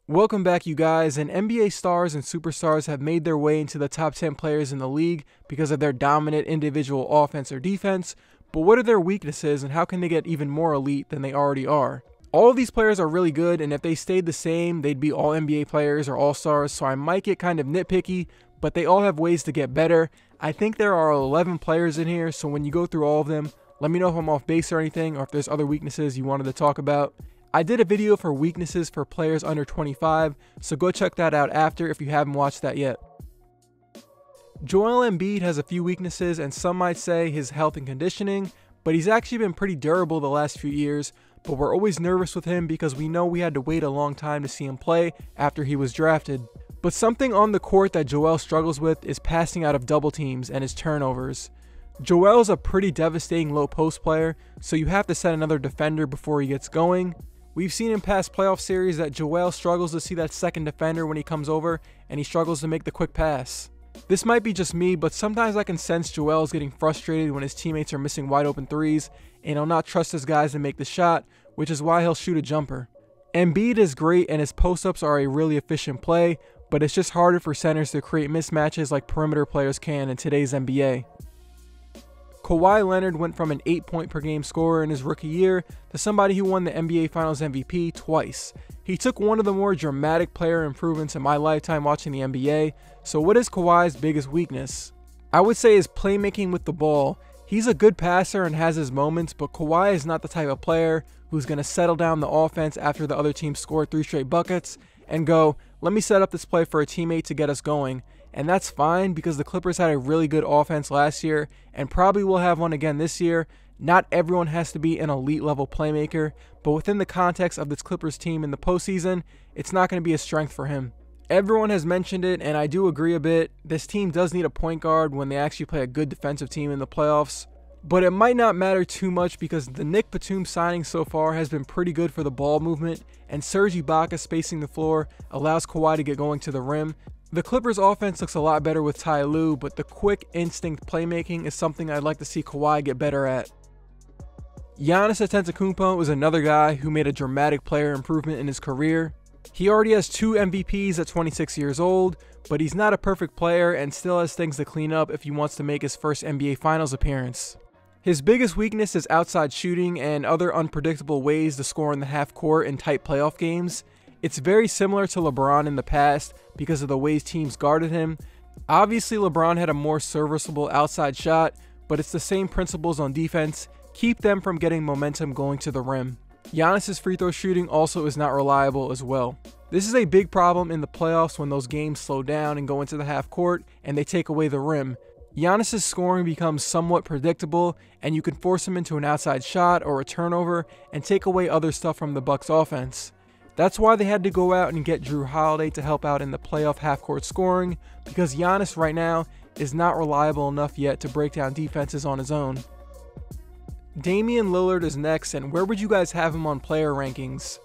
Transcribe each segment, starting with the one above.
Welcome back, you guys, and NBA stars and superstars have made their way into the top 10 players in the league because of their dominant individual offense or defense, but what are their weaknesses and how can they get even more elite than they already are? All of these players are really good, and if they stayed the same, they'd be all NBA players or all-stars, so I might get kind of nitpicky, but they all have ways to get better. I think there are 11 players in here, so when you go through all of them, let me know if I'm off base or anything, or if there's other weaknesses you wanted to talk about. I did a video for weaknesses for players under 25, so go check that out after if you haven't watched that yet. Joel Embiid has a few weaknesses, and some might say his health and conditioning, but he's actually been pretty durable the last few years, but we're always nervous with him because we know we had to wait a long time to see him play after he was drafted. But something on the court that Joel struggles with is passing out of double teams and his turnovers. Joel's a pretty devastating low post player, so you have to set another defender before he gets going. We've seen in past playoff series that Joel struggles to see that second defender when he comes over, and he struggles to make the quick pass. This might be just me, but sometimes I can sense Joel is getting frustrated when his teammates are missing wide open threes, and he'll not trust his guys to make the shot, which is why he'll shoot a jumper. Embiid is great and his post-ups are a really efficient play, but it's just harder for centers to create mismatches like perimeter players can in today's NBA. Kawhi Leonard went from an 8-point per game scorer in his rookie year to somebody who won the NBA Finals MVP twice. He took one of the more dramatic player improvements in my lifetime watching the NBA, so what is Kawhi's biggest weakness? I would say his playmaking with the ball. He's a good passer and has his moments, but Kawhi is not the type of player who's going to settle down the offense after the other team scored 3 straight buckets and go, let me set up this play for a teammate to get us going. And that's fine because the Clippers had a really good offense last year and probably will have one again this year. Not everyone has to be an elite level playmaker, but within the context of this Clippers team in the postseason, it's not going to be a strength for him. Everyone has mentioned it, and I do agree a bit. This team does need a point guard when they actually play a good defensive team in the playoffs. But it might not matter too much because the Nick Batum signing so far has been pretty good for the ball movement, and Serge Ibaka spacing the floor allows Kawhi to get going to the rim. The Clippers offense looks a lot better with Ty Lue, but the quick instinct playmaking is something I'd like to see Kawhi get better at. Giannis Antetokounmpo is another guy who made a dramatic player improvement in his career. He already has 2 MVPs at 26 years old, but he's not a perfect player and still has things to clean up if he wants to make his first NBA Finals appearance. His biggest weakness is outside shooting and other unpredictable ways to score in the half court in tight playoff games. It's very similar to LeBron in the past because of the ways teams guarded him. Obviously, LeBron had a more serviceable outside shot, but it's the same principles on defense. Keep them from getting momentum going to the rim. Giannis's free throw shooting also is not reliable as well. This is a big problem in the playoffs when those games slow down and go into the half court and they take away the rim. Giannis's scoring becomes somewhat predictable and you can force him into an outside shot or a turnover and take away other stuff from the Bucks offense. That's why they had to go out and get Jrue Holiday to help out in the playoff half-court scoring, because Giannis right now is not reliable enough yet to break down defenses on his own. Damian Lillard is next, and where would you guys have him on player rankings?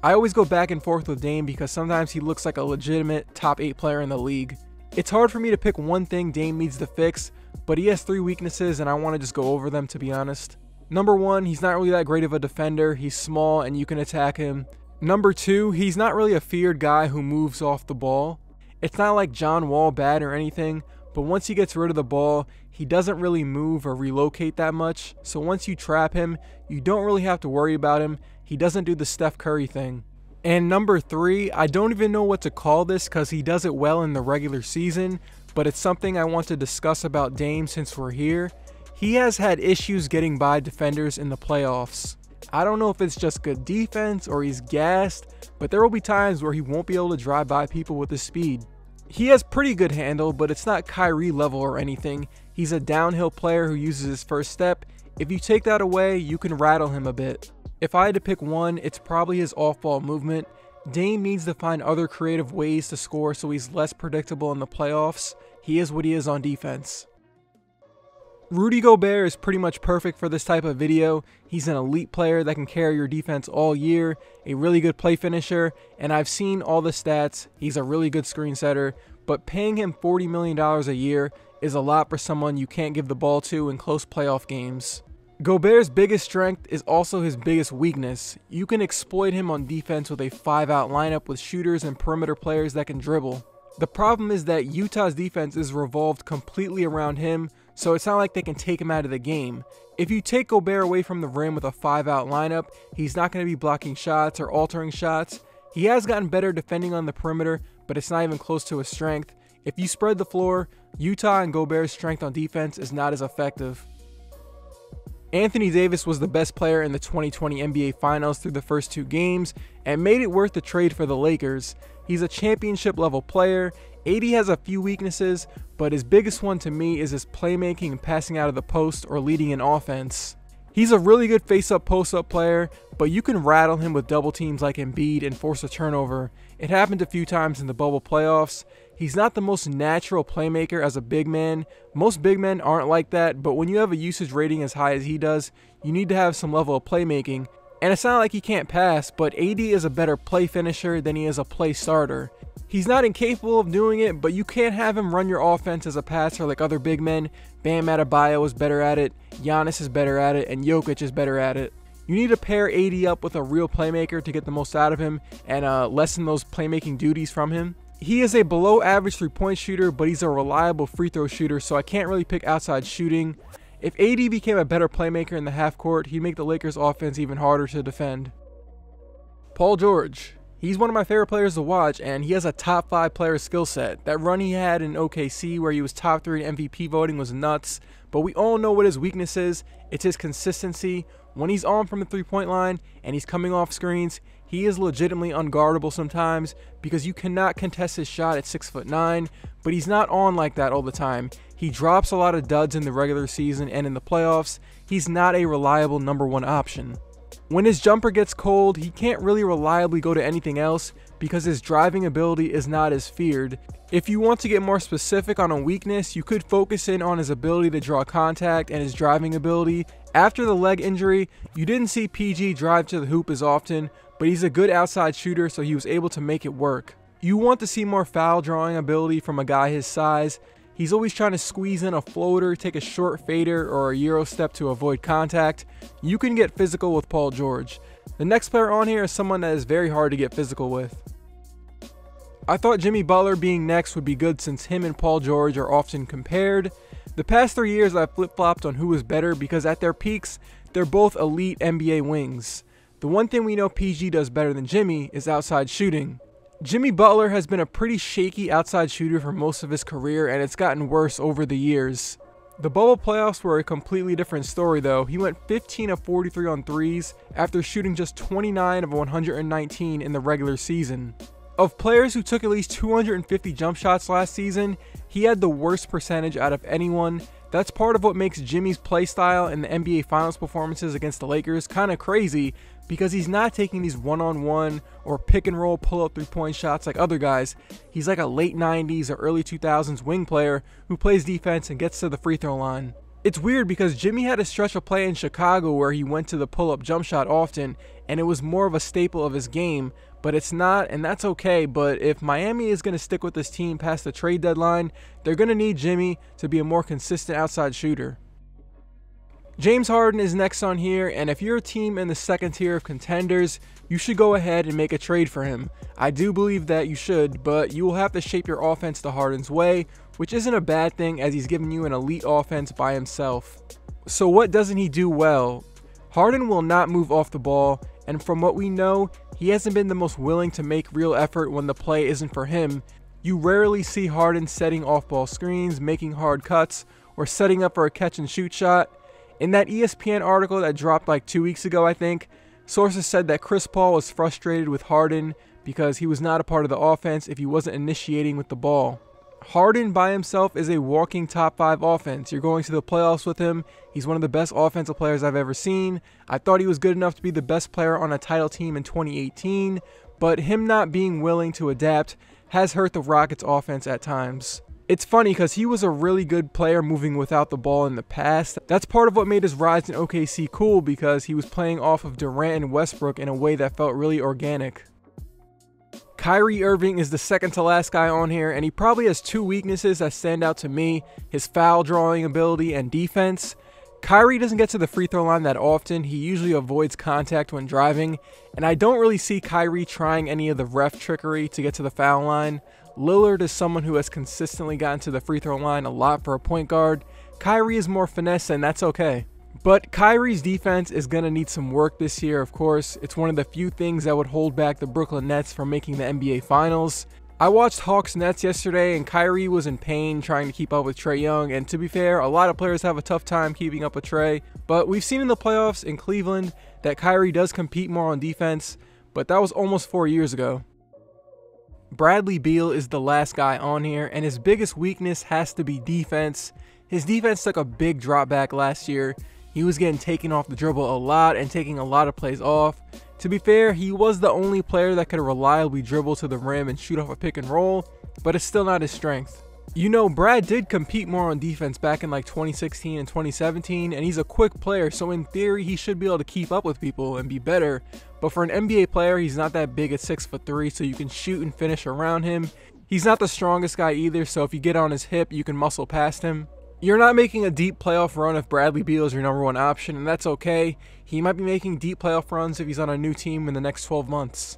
I always go back and forth with Dame because sometimes he looks like a legitimate top 8 player in the league. It's hard for me to pick one thing Dame needs to fix, but he has 3 weaknesses and I want to just go over them, to be honest. Number 1, he's not really that great of a defender. He's small and you can attack him. Number 2, he's not really a feared guy who moves off the ball. It's not like John Wall bad or anything, but once he gets rid of the ball, he doesn't really move or relocate that much. So once you trap him, you don't really have to worry about him. He doesn't do the Steph Curry thing. And number 3, I don't even know what to call this because he does it well in the regular season, but it's something I want to discuss about Dame since we're here. He has had issues getting by defenders in the playoffs. I don't know if it's just good defense or he's gassed, but there will be times where he won't be able to drive by people with his speed. He has pretty good handle, but it's not Kyrie level or anything. He's a downhill player who uses his first step. If you take that away, you can rattle him a bit. If I had to pick one, it's probably his off-ball movement. Dame needs to find other creative ways to score so he's less predictable in the playoffs. He is what he is on defense. Rudy Gobert is pretty much perfect for this type of video. He's an elite player that can carry your defense all year, a really good play finisher, and I've seen all the stats. He's a really good screen setter, but paying him $40 million a year is a lot for someone you can't give the ball to in close playoff games. Gobert's biggest strength is also his biggest weakness. You can exploit him on defense with a 5-out lineup with shooters and perimeter players that can dribble. The problem is that Utah's defense is revolved completely around him, so it's not like they can take him out of the game. If you take Gobert away from the rim with a 5-out lineup, he's not going to be blocking shots or altering shots. He has gotten better defending on the perimeter, but it's not even close to his strength. If you spread the floor, Utah and Gobert's strength on defense is not as effective. Anthony Davis was the best player in the 2020 NBA Finals through the first 2 games and made it worth the trade for the Lakers. He's a championship level player. AD has a few weaknesses, but his biggest one to me is his playmaking and passing out of the post or leading in offense. He's a really good face-up, post-up player, but you can rattle him with double teams like Embiid and force a turnover. It happened a few times in the bubble playoffs. He's not the most natural playmaker as a big man. Most big men aren't like that, but when you have a usage rating as high as he does, you need to have some level of playmaking. And it's not like he can't pass, but AD is a better play finisher than he is a play starter. He's not incapable of doing it, but you can't have him run your offense as a passer like other big men. Bam Adebayo is better at it, Giannis is better at it, and Jokic is better at it. You need to pair AD up with a real playmaker to get the most out of him and lessen those playmaking duties from him. He is a below average 3-point shooter, but he's a reliable free throw shooter, so I can't really pick outside shooting. If AD became a better playmaker in the half court, he'd make the Lakers offense even harder to defend. Paul George. He's one of my favorite players to watch, and he has a top 5 player skill set. That run he had in OKC where he was top 3 in MVP voting was nuts, but we all know what his weakness is. It's his consistency. When he's on from the 3-point line and he's coming off screens, he is legitimately unguardable sometimes because you cannot contest his shot at 6'9", but he's not on like that all the time. He drops a lot of duds in the regular season and in the playoffs. He's not a reliable number 1 option. When his jumper gets cold, he can't really reliably go to anything else because his driving ability is not as feared. If you want to get more specific on a weakness, you could focus in on his ability to draw contact and his driving ability. After the leg injury, you didn't see PG drive to the hoop as often, but he's a good outside shooter, so he was able to make it work. You want to see more foul drawing ability from a guy his size. He's always trying to squeeze in a floater, take a short fader, or a Euro step to avoid contact. You can get physical with Paul George. The next player on here is someone that is very hard to get physical with. I thought Jimmy Butler being next would be good since him and Paul George are often compared. The past 3 years I've flip-flopped on who is better because at their peaks, they're both elite NBA wings. The one thing we know PG does better than Jimmy is outside shooting. Jimmy Butler has been a pretty shaky outside shooter for most of his career, and it's gotten worse over the years. The bubble playoffs were a completely different story though. He went 15 of 43 on threes after shooting just 29 of 119 in the regular season. Of players who took at least 250 jump shots last season, he had the worst percentage out of anyone. That's part of what makes Jimmy's play style in the NBA Finals performances against the Lakers kind of crazy, because he's not taking these one-on-one or pick-and-roll pull-up 3-point shots like other guys. He's like a late 90s or early 2000s wing player who plays defense and gets to the free throw line. It's weird because Jimmy had a stretch of play in Chicago where he went to the pull-up jump shot often, and it was more of a staple of his game, but it's not, and that's okay. But if Miami is going to stick with this team past the trade deadline, they're going to need Jimmy to be a more consistent outside shooter. James Harden is next on here, and if you're a team in the second tier of contenders, you should go ahead and make a trade for him. I do believe that you should, but you will have to shape your offense to Harden's way, which isn't a bad thing as he's giving you an elite offense by himself. So what doesn't he do well? Harden will not move off the ball, and from what we know, he hasn't been the most willing to make real effort when the play isn't for him. You rarely see Harden setting off-ball screens, making hard cuts, or setting up for a catch-and-shoot shot. In that ESPN article that dropped like 2 weeks ago, I think, sources said that Chris Paul was frustrated with Harden because he was not a part of the offense if he wasn't initiating with the ball. Harden by himself is a walking top 5 offense. You're going to the playoffs with him. He's one of the best offensive players I've ever seen. I thought he was good enough to be the best player on a title team in 2018, but him not being willing to adapt has hurt the Rockets' offense at times. It's funny because he was a really good player moving without the ball in the past. That's part of what made his rise in OKC cool, because he was playing off of Durant and Westbrook in a way that felt really organic. Kyrie Irving is the second to last guy on here, and he probably has 2 weaknesses that stand out to me: his foul drawing ability and defense. Kyrie doesn't get to the free throw line that often. He usually avoids contact when driving, and I don't really see Kyrie trying any of the ref trickery to get to the foul line. Lillard is someone who has consistently gotten to the free throw line a lot for a point guard. Kyrie is more finesse, and that's okay. But Kyrie's defense is going to need some work this year, of course. It's one of the few things that would hold back the Brooklyn Nets from making the NBA Finals. I watched Hawks Nets yesterday, and Kyrie was in pain trying to keep up with Trae Young, and to be fair, a lot of players have a tough time keeping up with Trae, but we've seen in the playoffs in Cleveland that Kyrie does compete more on defense, but that was almost 4 years ago. Bradley Beal is the last guy on here, and his biggest weakness has to be defense. His defense took a big drop back last year. He was getting taken off the dribble a lot and taking a lot of plays off. To be fair, he was the only player that could reliably dribble to the rim and shoot off a pick and roll, but it's still not his strength. You know, Brad did compete more on defense back in like 2016 and 2017, and he's a quick player, so in theory he should be able to keep up with people and be better. But for an NBA player, he's not that big at 6'3", so you can shoot and finish around him. He's not the strongest guy either, so if you get on his hip, you can muscle past him. You're not making a deep playoff run if Bradley Beal is your #1 option, and that's okay. He might be making deep playoff runs if he's on a new team in the next 12 months.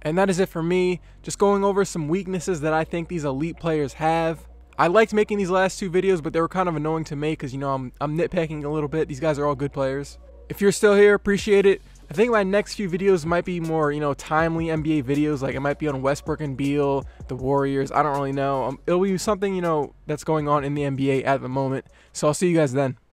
And that is it for me, just going over some weaknesses that I think these elite players have. I liked making these last 2 videos, but they were kind of annoying to make because, you know, I'm nitpicking a little bit. These guys are all good players. If you're still here, appreciate it. I think my next few videos might be more, you know, timely NBA videos. Like it might be on Westbrook and Beal, the Warriors. I don't really know. It'll be something, you know, that's going on in the NBA at the moment. So I'll see you guys then.